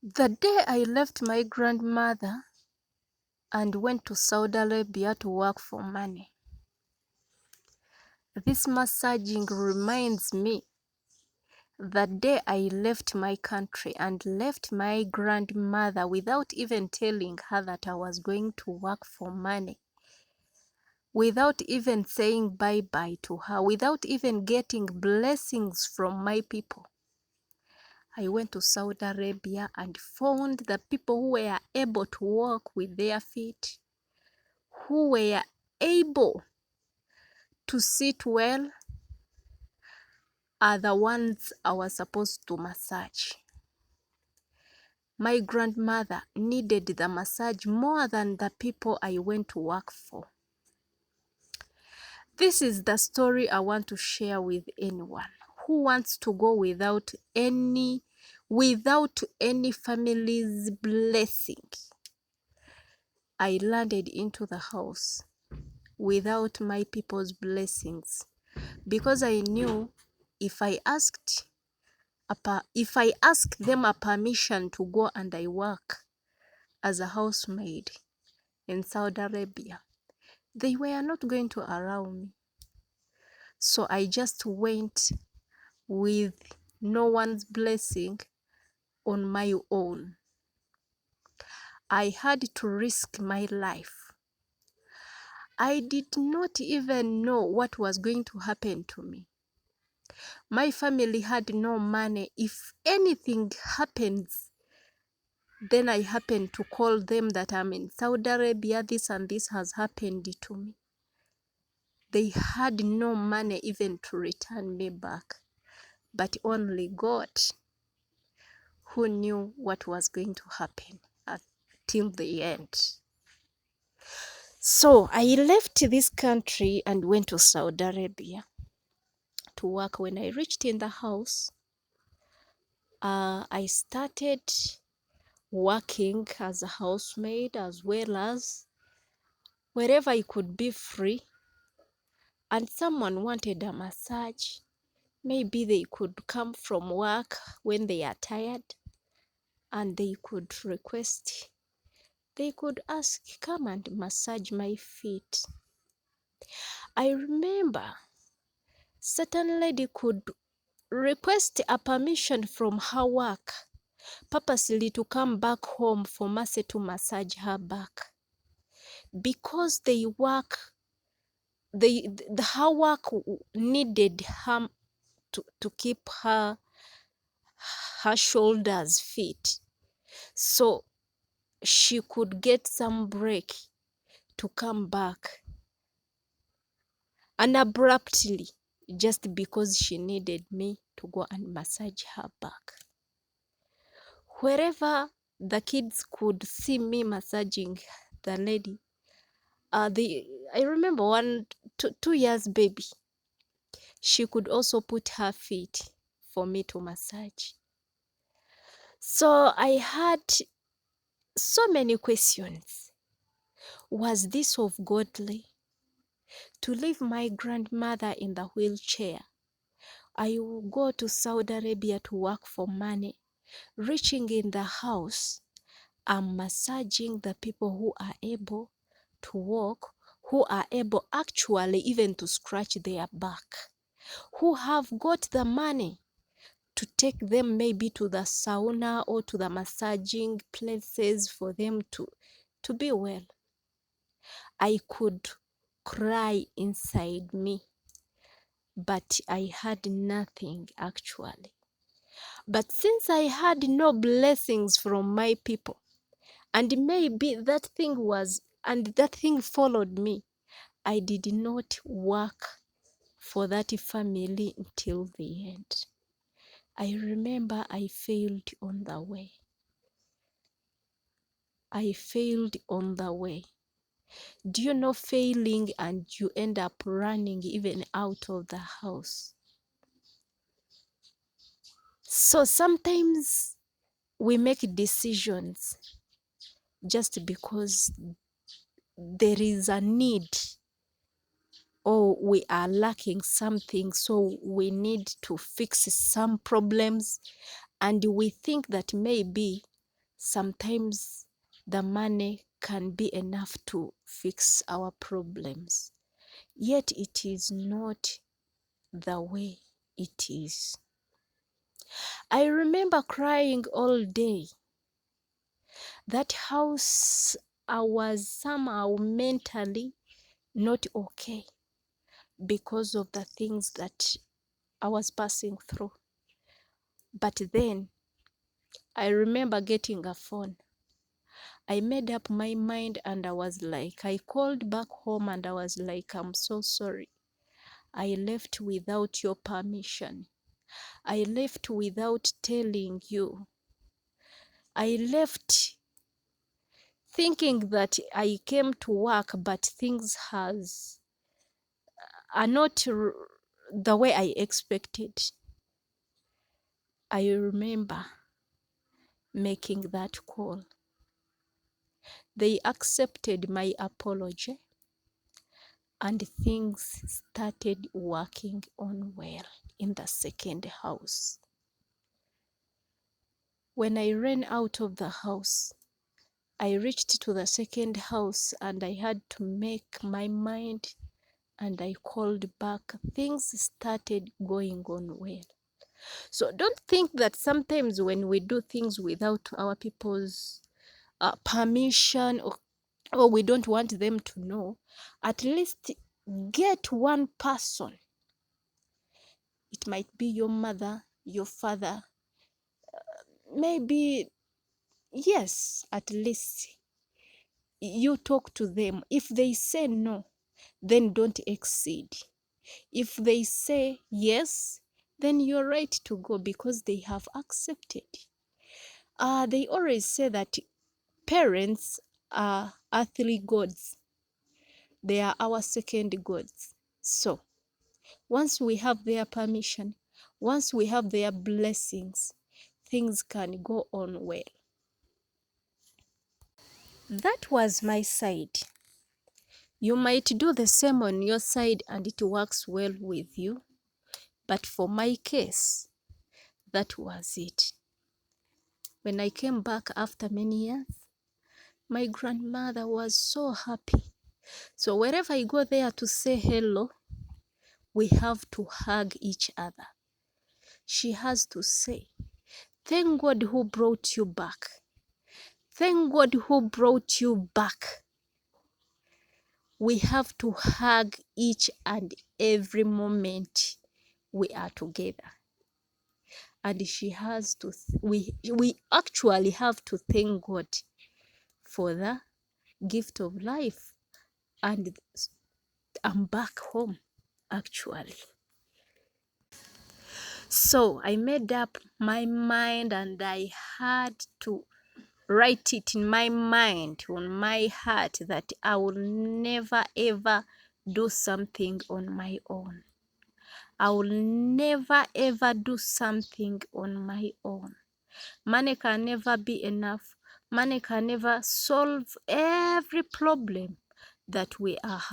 The day I left my grandmother and went to Saudi Arabia to work for money, this massaging reminds me the day I left my country and left my grandmother without even telling her that I was going to work for money, without even saying bye-bye to her, without even getting blessings from my people. I went to Saudi Arabia and found the people who were able to walk with their feet, who were able to sit well, are the ones I was supposed to massage. My grandmother needed the massage more than the people I went to work for. This is the story I want to share with anyone who wants to go without any family's blessing. I landed into the house without my people's blessings because I knew if I asked them a permission to go and I work as a housemaid in Saudi Arabia, they were not going to allow me. So I just went with no one's blessing on my own. I had to risk my life. I did not even know what was going to happen to me. My family had no money. If anything happens, then I happen to call them that I'm in Saudi Arabia, this and this has happened to me. They had no money even to return me back, but only God who knew what was going to happen till the end. So I left this country and went to Saudi Arabia to work. When I reached in the house, I started working as a housemaid as well as wherever I could be free, and someone wanted a massage. Maybe they could come from work when they are tired and they could request, they could ask, come and massage my feet. I remember certain lady could request a permission from her work purposely to come back home for Mercy to massage her back because her work needed her to keep her shoulders fit, so she could get some break to come back, and abruptly, just because she needed me to go and massage her back. Wherever the kids could see me massaging the lady, I remember 2 years baby, she could also put her feet for me to massage. So I had so many questions. Was this of godly? To leave my grandmother in the wheelchair, I will go to Saudi Arabia to work for money. Reaching in the house, I'm massaging the people who are able to walk, who are able actually even to scratch their back, who have got the money to take them maybe to the sauna or to the massaging places for them to be well. I could cry inside me, but I had nothing actually. But since I had no blessings from my people, and maybe that thing followed me, I did not work for that family until the end. I remember I failed on the way. I failed on the way. Do you know failing and you end up running even out of the house? So sometimes we make decisions just because there is a need or we are lacking something, so we need to fix some problems, and we think that maybe sometimes the money can be enough to fix our problems, yet it is not the way it is. I remember crying all day. That house, I was somehow mentally not okay because of the things that I was passing through. But then I remember getting a phone. I made up my mind and I called back home and I was like, I'm so sorry. I left without your permission. I left without telling you. I left thinking that I came to work, but things are not the way I expected. I remember making that call. They accepted my apology and things started working on well in the second house. When I ran out of the house, I reached to the second house and I had to make my mind, and I called back. Things started going on well. So don't think that sometimes when we do things without our people's permission, or we don't want them to know, at least get one person. It might be your mother, your father, maybe, yes, at least you talk to them. If they say no, then don't exceed. If they say yes, then you're right to go because they have accepted. They always say that parents are earthly gods. They are our second gods. So once we have their permission, once we have their blessings, things can go on well. That was my side. You might do the same on your side and it works well with you. But for my case, that was it. When I came back after many years, my grandmother was so happy. So wherever I go there to say hello, we have to hug each other. She has to say, thank God who brought you back. Thank God who brought you back. We have to hug each and every moment we are together. And she has to, we actually have to thank God for the gift of life. And I'm back home, actually. So I made up my mind and I had to write it in my mind, on my heart, that I will never ever do something on my own. I will never ever do something on my own. Money can never be enough. Money can never solve every problem that we are having.